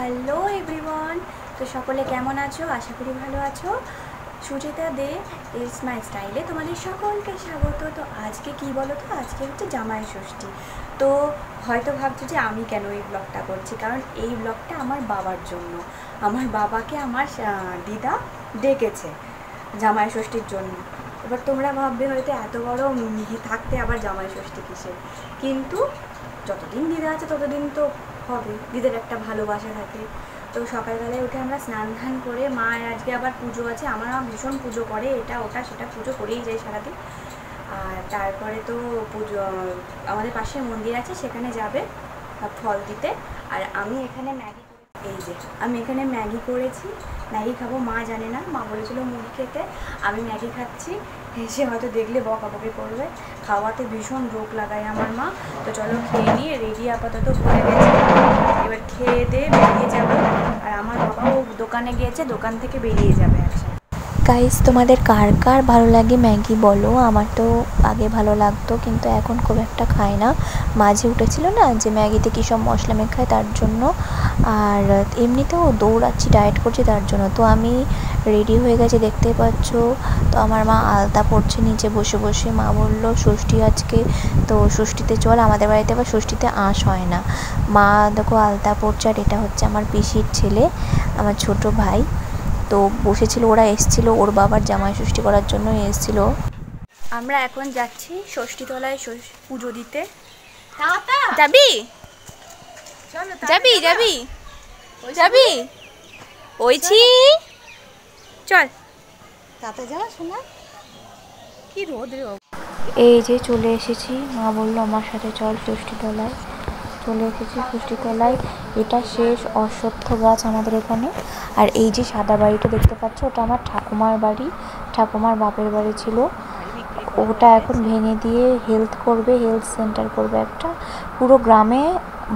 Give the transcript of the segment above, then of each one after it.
Hello everyone, তো সকলে কেমন আছো? আশা করি ভালো আছো। সুচিতা দে ইজ মাই স্টাইলে তোমাদের সকলকে স্বাগত। তো আজকে কি বলো তো, আজকে হচ্ছে জামাই ষষ্ঠী। তো হয়তো ভাবছো যে আমি কেন এই ব্লগটা করছি, কারণ এই ব্লগটা আমার বাবার জন্য। আমার বাবাকে আমার দিদা ডেকেছে জামাই ষষ্ঠীর জন্য। এবার তোমরা ভাববে হয়তো এত বড় থাকতে আবার জামাই ষষ্ঠী কিসের, কিন্তু যতদিন দিদা আছে ততদিন তো হবে, দিদার একটা ভালোবাসা থাকে। তো সকালবেলায় উঠে আমরা স্নান ধান করে, মায়ের আজকে আবার পুজো আছে, আমার মা ভীষণ পুজো করে, এটা ওটা সেটা পুজো করেই যায় সারাদিন। আর তারপরে তো পুজো, আমাদের পাশে মন্দির আছে, সেখানে যাবে ফল দিতে। আর আমি এখানে ম্যাগি, এই যে আমি এখানে ম্যাগি করেছি, ম্যাগি খাবো। মা জানে না, মা বলেছিল মুড়ি খেতে, আমি ম্যাগি খাচ্ছি। সে হয়তো দেখলে বকাবকি করবে, খাওয়াতে ভীষণ রোগ লাগায় আমার মা। তো চলো খেয়ে নিয়ে রেডি আপাতত হয়ে গেছে, এবার খেয়ে দিয়ে বেরিয়ে যাবো। আর আমার বাবাও দোকানে গিয়েছে, দোকান থেকে বেরিয়ে যাবে একসাথে। গাইস, তোমাদের কার কার ভালো লাগে ম্যাগি বলো? আমার তো আগে ভালো লাগতো, কিন্তু এখন খুব একটা খাই না। মাঝে উঠেছিল না যে ম্যাগিতে কী সব মশলা মেখায়, তার জন্য। আর এমনিতেও দৌড়াচ্ছি, ডায়েট করছি, তার জন্য। তো আমি রেডি হয়ে গেছি, দেখতেই পাচ্ছ। তো আমার মা আলতা পড়ছে নিচে বসে বসে। মা বললো ষষ্ঠী আজকে, তো ষষ্ঠীতে চল। আমাদের বাড়িতে আবার ষষ্ঠীতে আঁশ হয় না। মা দেখো আলতা পড়ছে। আর এটা হচ্ছে আমার পিসির ছেলে, আমার ছোট ভাই। তো বসেছিল, ওরা এসেছিল ওর বাবার জামাই ষষ্ঠী করার জন্য এসেছিল। আমরা এখন যাচ্ছি ষষ্ঠীতলায় পুজো দিতে। যাবি যাবি যাবি যাবি ওইছি, চল তাতে যাওয়া শোনা। কি রোদ রে। এই যে চলে এসেছি, মা বললো আমার সাথে চল ষষ্ঠীতলায়। চলে এসেছি ষষ্ঠীতলায়। এটা শেষ অশ্বত্থ গাছ আমাদের এখানে। আর এই যে সাদা বাড়িটা দেখতে পাচ্ছ, ওটা আমার ঠাকুমার বাড়ি, ঠাকুমার বাপের বাড়ি ছিল। ওটা এখন ভেঙে দিয়ে হেলথ করবে, হেলথ সেন্টার করবে একটা। পুরো গ্রামে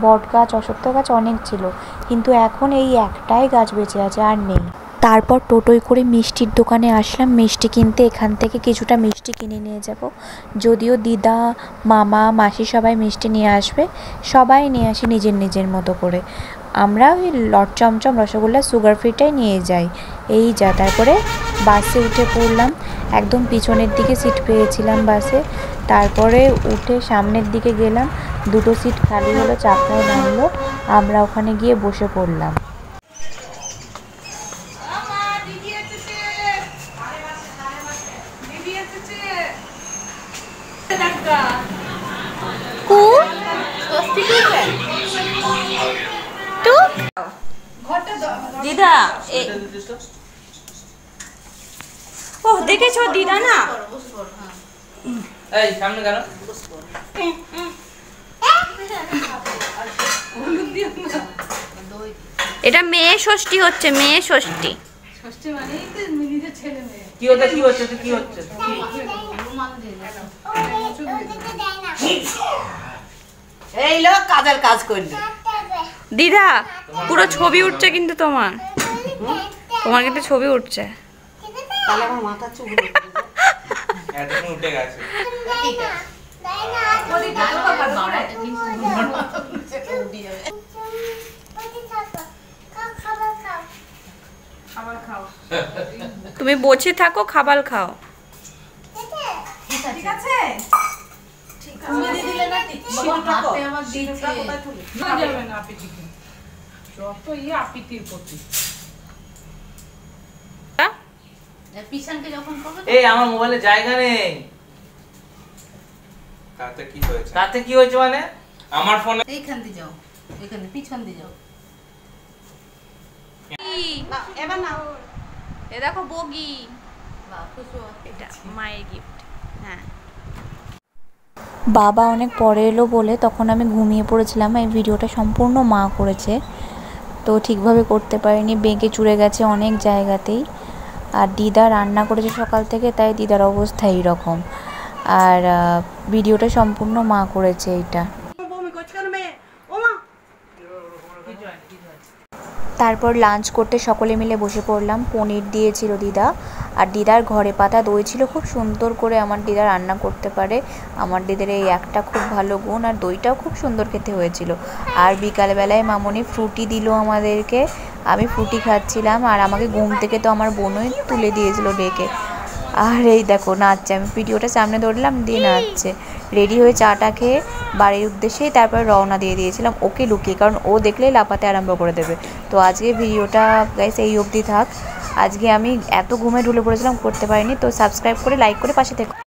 বট গাছ, অশ্বত্থ গাছ অনেক ছিল, কিন্তু এখন এই একটাই গাছ বেঁচে আছে, আর নেই। তারপর টোটোয় করে মিষ্টির দোকানে আসলাম মিষ্টি কিনতে। এখান থেকে কিছুটা মিষ্টি কিনে নিয়ে যাব। যদিও দিদা, মামা, মাসি সবাই মিষ্টি নিয়ে আসবে, সবাই নিয়ে আসে নিজের নিজের মতো করে। আমরা ওই লট চমচম, রসগোল্লা, সুগার ফ্রিটাই নিয়ে যাই। এই যা। তারপরে বাসে উঠে পড়লাম। একদম পিছনের দিকে সিট পেয়েছিলাম বাসে। তারপরে উঠে সামনের দিকে গেলাম, দুটো সিট খালি হলো, চাকায় নামলো, আমরা ওখানে গিয়ে বসে পড়লাম। দিদা, ও দেখেছো দিদা না, এই সামনে কেন? এটা মেয়ে ষষ্ঠী হচ্ছে, মেয়ে ষষ্ঠী। কি হচ্ছে কি হচ্ছে কি হচ্ছে? এই লোক কাজের কাজ করবে। দিদা পুরো ছবি উঠছে কিন্তু তোমার কিন্তু ছবি উঠছে। তাহলে আমার মাথা চুল এতক্ষণ উঠে গেছে। তুমি বসে থাকো, খাবার খাও। ঠিক আছে, তুমি দিলে না হাতে আমার দিচ্ছে না, যাবে না আপিটি যত আপিতির প্রতি। পিছনকে যখন করবে, এই আমার মোবাইলে জায়গা নেই। তাতে কি হয়েছে? তাতে কি হয়েছে মানে? আমার ফোনে এইখান দিয়ে যাও, এখানে পিছন দিয়ে যাও। না এবার না, এ দেখো বগি, বাহ খুশি। এটা মায়ের গিফট। হ্যাঁ, বাবা অনেক পরে এলো বলে তখন আমি ঘুমিয়ে পড়েছিলাম। এই ভিডিওটা সম্পূর্ণ মা করেছে, তো ঠিকভাবে করতে পারিনি, বেঁকে চুড়ে গেছে অনেক জায়গাতেই। আর দিদা রান্না করেছে সকাল থেকে, তাই দিদার অবস্থা এইরকম। আর ভিডিওটা সম্পূর্ণ মা করেছে এইটা। তারপর লাঞ্চ করতে সকলে মিলে বসে পড়লাম। পনির দিয়েছিল দিদা, আর দিদার ঘরে পাতা দই ছিল, খুব সুন্দর করে আমার দিদা রান্না করতে পারে। আমার দিদার এই একটা খুব ভালো গুণ, আর দইটাও খুব সুন্দর খেতে হয়েছিল। আর বিকালবেলায় মামনি ফ্রুটি দিল আমাদেরকে, আমি ফ্রুটি খাচ্ছিলাম, আর আমাকে ঘুম থেকে তো আমার বোনই তুলে দিয়েছিল ডেকে। আর এই দেখো নাচছে, আমি ভিডিওটা সামনে ধরলাম, দিয়ে নাচছে। রেডি হয়ে চাটা খেয়ে বাড়ির উদ্দেশ্যেই তারপরে রওনা দিয়ে দিয়েছিলাম ওকে লুকিয়ে, কারণ ও দেখলেই লাফাতে আরম্ভ করে দেবে। তো আজকে ভিডিওটা গাইস এই অবধি থাক। আজকে আমি এত ঘুমে ঢুলে পড়েছিলাম, করতে পারিনি। তো সাবস্ক্রাইব করে লাইক করে পাশে থেকো।